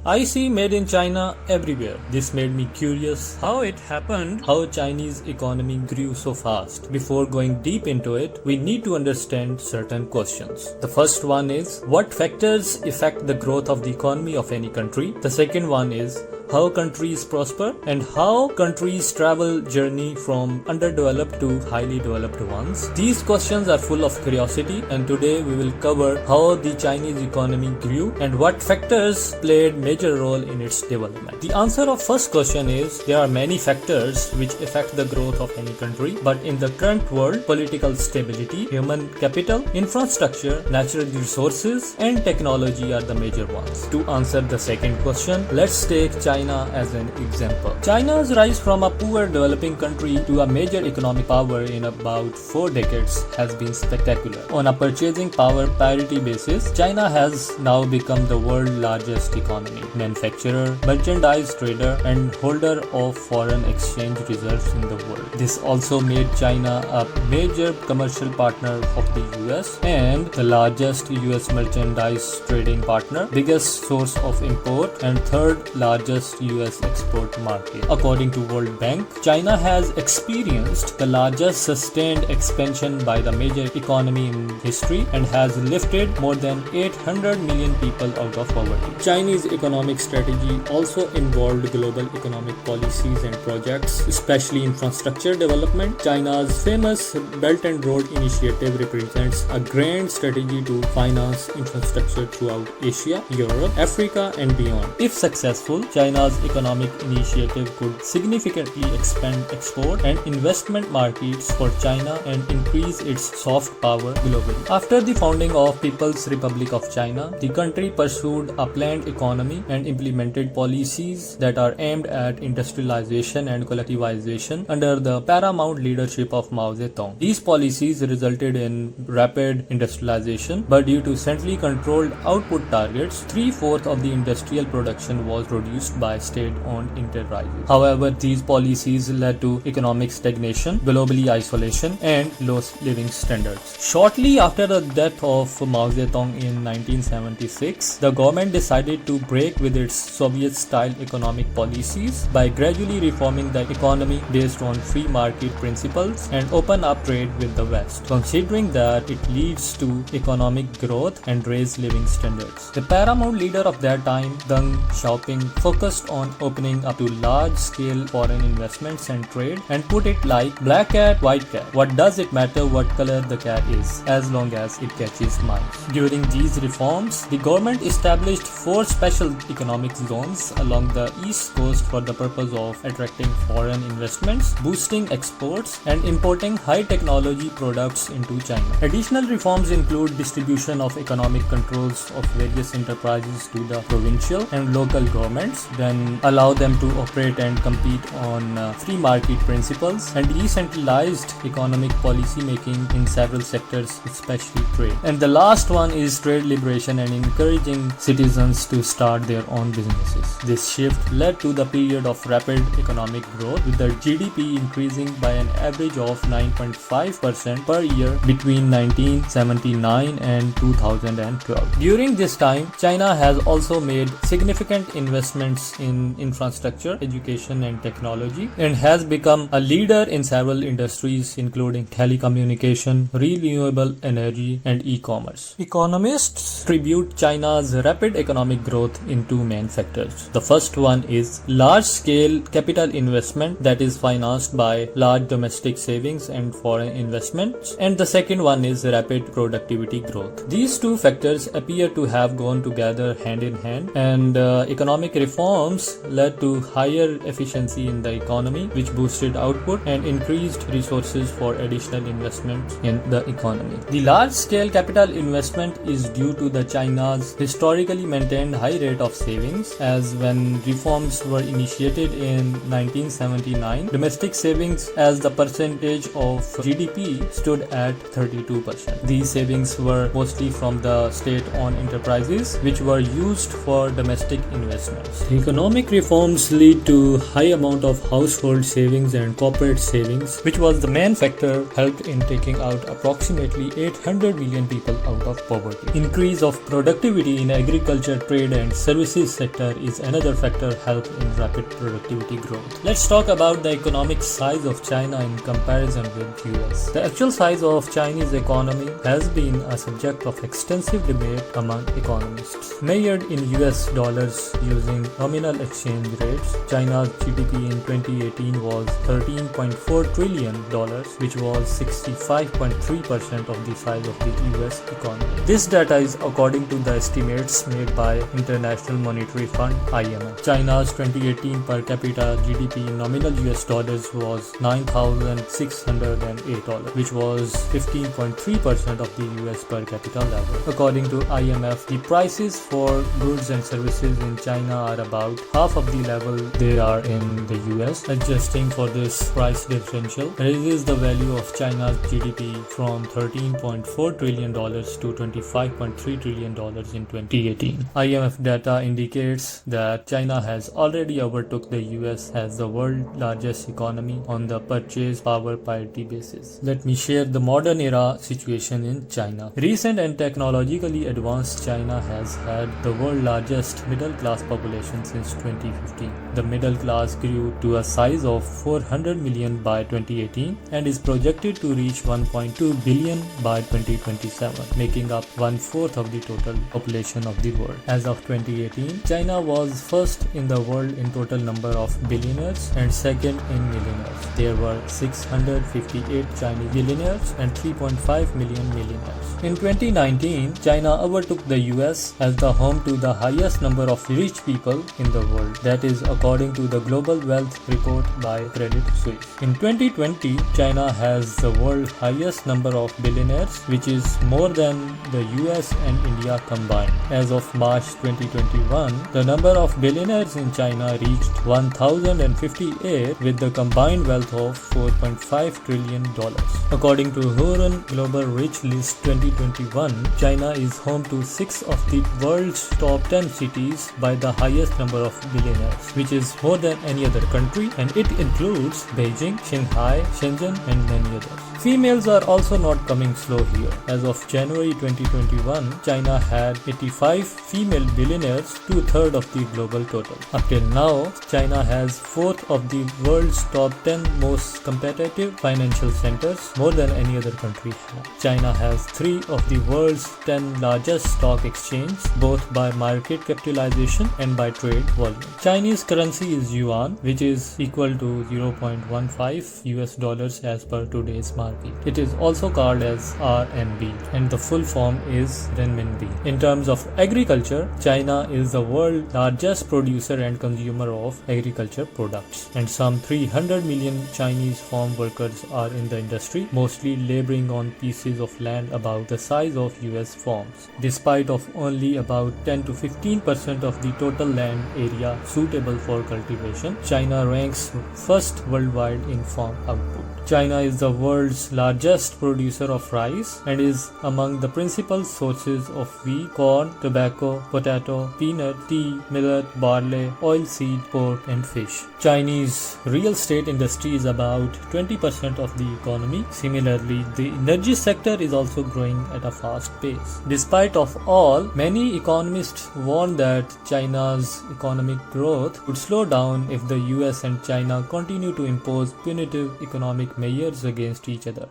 I see made in China everywhere. This made me curious how it happened, how Chinese economy grew so fast. Before going deep into it, we need to understand certain questions. The first one is, what factors affect the growth of the economy of any country? The second one is, how countries prosper and how countries travel journey from underdeveloped to highly developed ones. These questions are full of curiosity, and today we will cover how the Chinese economy grew and what factors played major role in its development. The answer of first question is, there are many factors which affect the growth of any country, but in the current world, political stability, human capital, infrastructure, natural resources and technology are the major ones. To answer the second question, let's take China as an example. China's rise from a poor developing country to a major economic power in about 4 decades has been spectacular. On a purchasing power parity basis, China has now become the world's largest economy, manufacturer, merchandise trader and holder of foreign exchange reserves in the world. This also made China a major commercial partner of the US and the largest US merchandise trading partner, biggest source of import and third largest US export market. According to World Bank, China has experienced the largest sustained expansion by the major economy in history and has lifted more than 800 million people out of poverty. Chinese economic strategy also involved global economic policies and projects, especially infrastructure development. China's famous Belt and Road Initiative represents a grand strategy to finance infrastructure throughout Asia, Europe, Africa and beyond. If successful, China's economic initiative could significantly expand export and investment markets for China and increase its soft power globally. After the founding of People's Republic of China, the country pursued a planned economy and implemented policies that are aimed at industrialization and collectivization under the paramount leadership of Mao Zedong. These policies resulted in rapid industrialization, but due to centrally controlled output targets, 3/4 of the industrial production was produced by state-owned enterprises. However, these policies led to economic stagnation, globally isolation, and low living standards. Shortly after the death of Mao Zedong in 1976, the government decided to break with its Soviet-style economic policies by gradually reforming the economy based on free market principles and open up trade with the West, considering that it leads to economic growth and raised living standards. The paramount leader of that time, Deng Xiaoping, focused on opening up to large-scale foreign investments and trade and put it like black cat, white cat. What does it matter what color the cat is, as long as it catches mice? During these reforms, the government established 4 special economic zones along the east coast for the purpose of attracting foreign investments, boosting exports, and importing high-technology products into China. Additional reforms include distribution of economic controls of various enterprises to the provincial and local governments, then allow them to operate and compete on free market principles, and decentralized economic policy making in several sectors, especially trade. And the last one is trade liberation and encouraging citizens to start their own businesses. This shift led to the period of rapid economic growth, with the GDP increasing by an average of 9.5% per year between 1979 and 2012. During this time, China has also made significant investments in infrastructure, education and technology, and has become a leader in several industries including telecommunication, renewable energy and e-commerce. Economists attribute China's rapid economic growth in 2 main factors. The first one is large-scale capital investment that is financed by large domestic savings and foreign investments, and the second one is rapid productivity growth. These 2 factors appear to have gone together hand in hand, and economic reforms led to higher efficiency in the economy, which boosted output and increased resources for additional investments in the economy. The large-scale capital investment is due to the China's historically maintained high rate of savings, as when reforms were initiated in 1979, domestic savings as the percentage of GDP stood at 32%. These savings were mostly from the state-owned enterprises, which were used for domestic investments. ठीक Economic reforms lead to high amount of household savings and corporate savings, which was the main factor helped in taking out approximately 800 million people out of poverty. Increase of productivity in agriculture, trade and services sector is another factor helped in rapid productivity growth. Let's talk about the economic size of China in comparison with US. The actual size of Chinese economy has been a subject of extensive debate among economists. Measured in US dollars using nominal exchange rates, China's GDP in 2018 was $13.4 trillion, which was 65.3% of the size of the US economy. This data is according to the estimates made by International Monetary Fund (IMF). China's 2018 per capita GDP in nominal US dollars was $9,608, which was 15.3% of the US per capita level. According to IMF, the prices for goods and services in China are about half of the level they are in the US. Adjusting for this price differential raises the value of China's GDP from $13.4 trillion to $25.3 trillion in 2018. IMF data indicates that China has already overtook the US as the world's largest economy on the purchase power parity basis. Let me share the modern era situation in China. Recent and technologically advanced China has had the world's largest middle class population since 2015. The middle class grew to a size of 400 million by 2018 and is projected to reach 1.2 billion by 2027, making up 1/4 of the total population of the world. As of 2018, China was first in the world in total number of billionaires and second in millionaires. There were 658 Chinese billionaires and 3.5 million millionaires. In 2019, China overtook the US as the home to the highest number of rich people in the world. That is according to the Global Wealth Report by Credit Suisse. In 2020, China has the world's highest number of billionaires, which is more than the US and India combined. As of March 2021, the number of billionaires in China reached 1,058 with the combined wealth of $4.5 trillion. According to Hurun Global Rich List 2021, China is home to 6 of the world's top 10 cities by the highest number of billionaires, which is more than any other country, and it includes Beijing, Shanghai, Shenzhen and many others. Females are also not coming slow here. As of January 2021, China had 85 female billionaires, 2/3 of the global total. Up till now, China has 4th of the world's top 10 most competitive financial centers, more than any other country has. China has 3 of the world's 10 largest stock exchanges, both by market capitalization and by trade volume. Chinese currency is yuan, which is equal to 0.15 US dollars as per today's market. It is also called as RMB and the full form is renminbi. In terms of agriculture, China is the world's largest producer and consumer of agriculture products, and some 300 million Chinese farm workers are in the industry, mostly laboring on pieces of land about the size of US farms. Despite of only about 10 to 15% of the total land area suitable for cultivation, China ranks first worldwide in farm output. China is the world's largest producer of rice and is among the principal sources of wheat, corn, tobacco, potato, peanut, tea, millet, barley, oilseed, pork and fish. Chinese real estate industry is about 20% of the economy. Similarly, the energy sector is also growing at a fast pace. Despite of all, many economists warn that China's economic growth would slow down if the US and China continue to impose punitive economic measures against each other.